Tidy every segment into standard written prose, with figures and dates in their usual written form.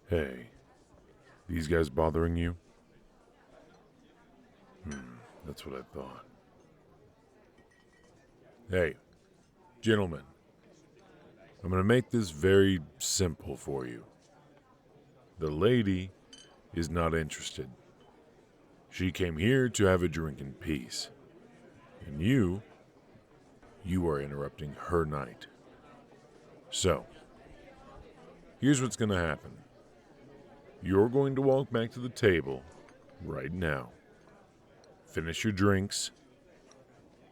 Hey, these guys bothering you? That's what I thought. Hey, gentlemen, I'm gonna make this very simple for you. The lady is not interested. She came here to have a drink in peace. And you are interrupting her night. So, here's what's gonna happen. You're going to walk back to the table right now. Finish your drinks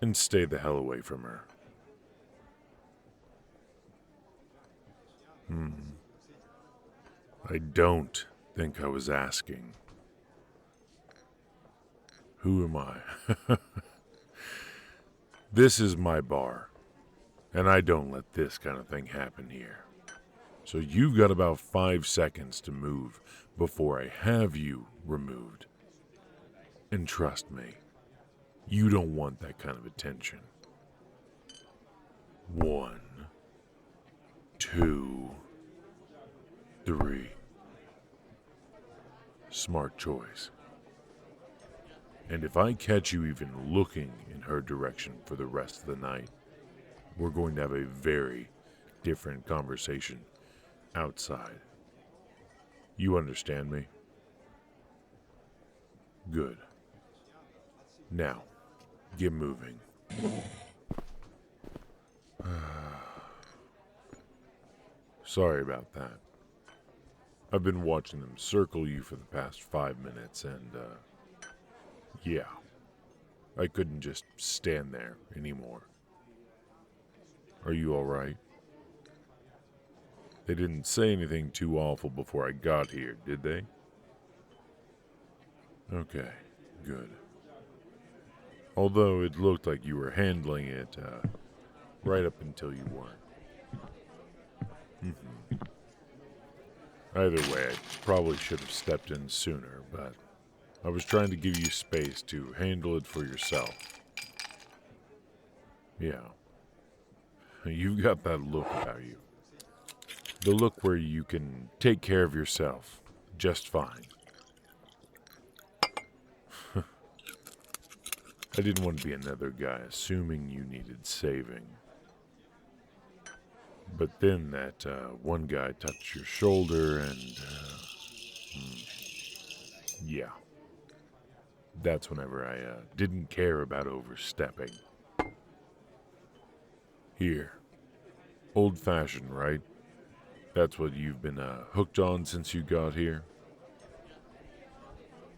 and stay the hell away from her. I don't think I was asking. Who am I? This is my bar, and I don't let this kind of thing happen here. So you've got about 5 seconds to move before I have you removed. And trust me, you don't want that kind of attention. 1, 2, 3. Smart choice. And if I catch you even looking in her direction for the rest of the night, we're going to have a very different conversation outside. You understand me? Good. Now, get moving. Sorry about that. I've been watching them circle you for the past 5 minutes and, yeah. I couldn't just stand there anymore. Are you alright? They didn't say anything too awful before I got here, did they? Okay, good. Although it looked like you were handling it, right up until you weren't. Either way, I probably should have stepped in sooner, but I was trying to give you space to handle it for yourself. Yeah. You've got that look about you. The look where you can take care of yourself just fine. I didn't want to be another guy assuming you needed saving. But then that one guy touched your shoulder and... yeah. That's whenever I didn't care about overstepping. Here. Old-fashioned, right? That's what you've been hooked on since you got here?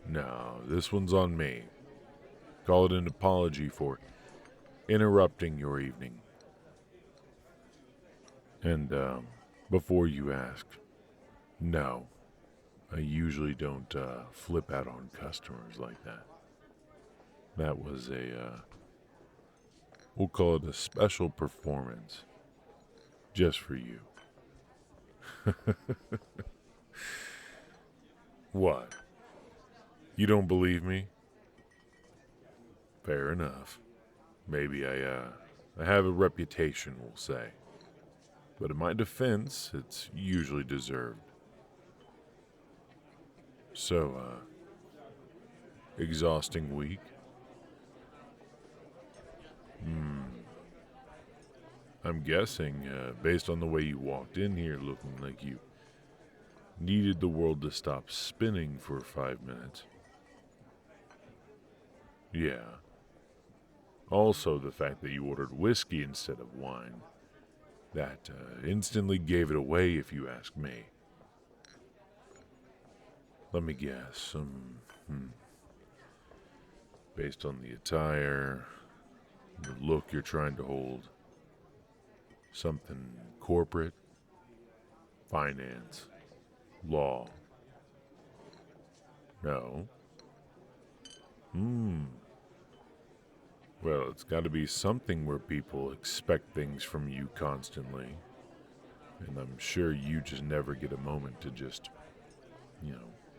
No, this one's on me. Call it an apology for interrupting your evening. And, before you ask, no, I usually don't flip out on customers like that. That was we'll call it a special performance. Just for you. What? You don't believe me? Fair enough. Maybe I have a reputation, we'll say. But in my defense, it's usually deserved. So, exhausting week? I'm guessing, based on the way you walked in here looking like you needed the world to stop spinning for 5 minutes. Yeah. Also, the fact that you ordered whiskey instead of wine. That instantly gave it away, if you ask me. Let me guess. Based on the attire, the look you're trying to hold, something corporate, finance, law. No. Well, it's got to be something where people expect things from you constantly. And I'm sure you just never get a moment to just,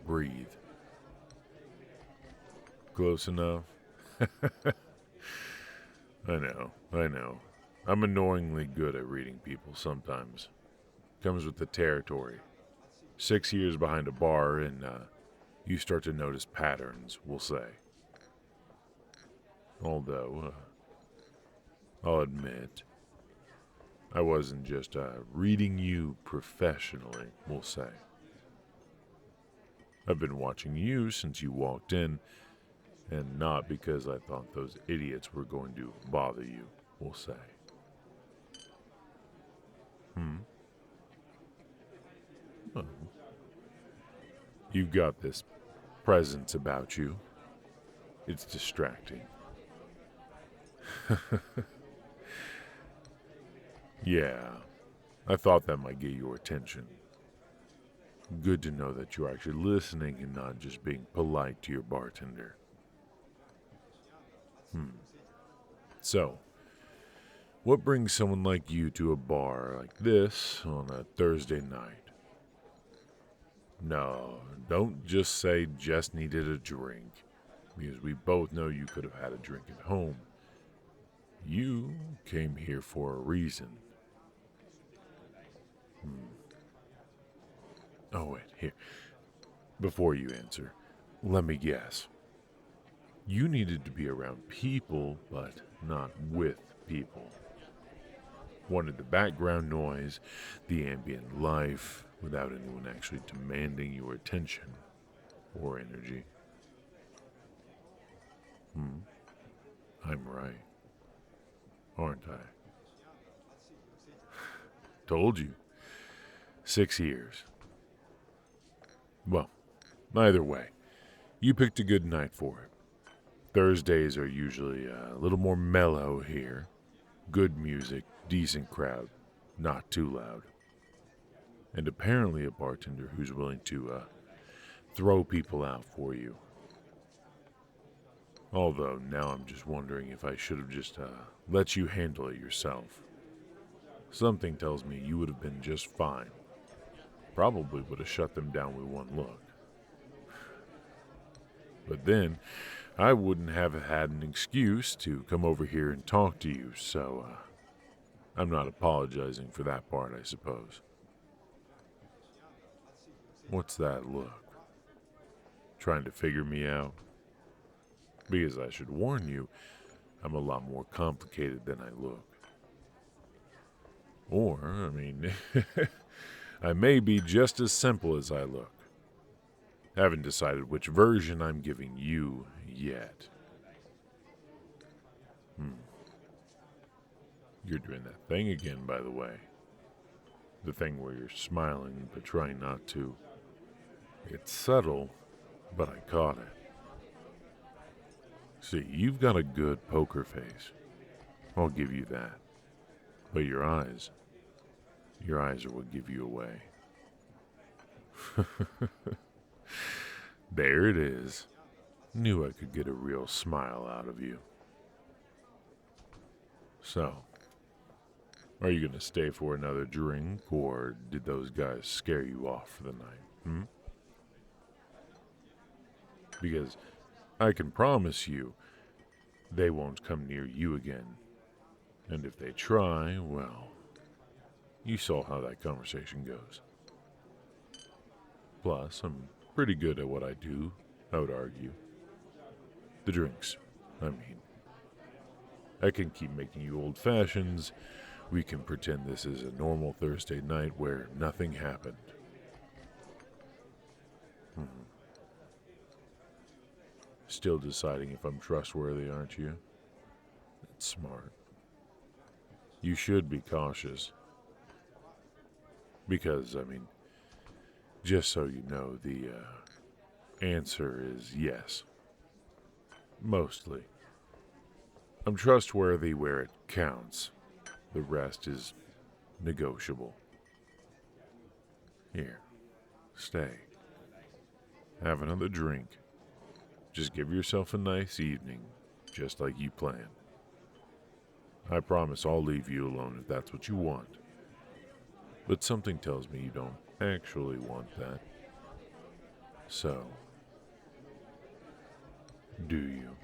breathe. Close enough? I know. I'm annoyingly good at reading people sometimes. Comes with the territory. 6 years behind a bar, and you start to notice patterns, we'll say. Although, I'll admit, I wasn't just reading you professionally, we'll say. I've been watching you since you walked in, and not because I thought those idiots were going to bother you, we'll say. Well, you've got this presence about you. It's distracting. Yeah, I thought that might get your attention. Good to know that you're actually listening and not just being polite to your bartender. So, what brings someone like you to a bar like this on a Thursday night? No, don't just say just needed a drink, because we both know you could have had a drink at home. You came here for a reason. Oh, wait, here. Before you answer, let me guess. You needed to be around people, but not with people. Wanted the background noise, the ambient life, without anyone actually demanding your attention or energy. I'm right, aren't I? Told you. 6 years. Well, either way, you picked a good night for it. Thursdays are usually a little more mellow here. Good music, decent crowd, not too loud. And apparently a bartender who's willing to throw people out for you. Although now I'm just wondering if I should have just let you handle it yourself. Something tells me you would have been just fine. Probably would have shut them down with one look. But then, I wouldn't have had an excuse to come over here and talk to you, so I'm not apologizing for that part, I suppose. What's that look? Trying to figure me out? Because I should warn you, I'm a lot more complicated than I look. Or, I mean, I may be just as simple as I look. Haven't decided which version I'm giving you yet. You're doing that thing again, by the way. The thing where you're smiling but trying not to. It's subtle, but I caught it. See, you've got a good poker face. I'll give you that. But your eyes are what give you away. There it is. Knew I could get a real smile out of you. So, are you going to stay for another drink, or did those guys scare you off for the night? Because I can promise you, they won't come near you again. And if they try, well, you saw how that conversation goes. Plus, I'm pretty good at what I do, I would argue. The drinks, I mean. I can keep making you old fashions. We can pretend this is a normal Thursday night where nothing happened. Still deciding if I'm trustworthy, aren't you? That's smart. You should be cautious. Because, I mean, just so you know, the answer is yes. Mostly. I'm trustworthy where it counts. The rest is negotiable. Here, stay. Have another drink. Just give yourself a nice evening, just like you planned. I promise I'll leave you alone if that's what you want. But something tells me you don't actually want that. So, do you?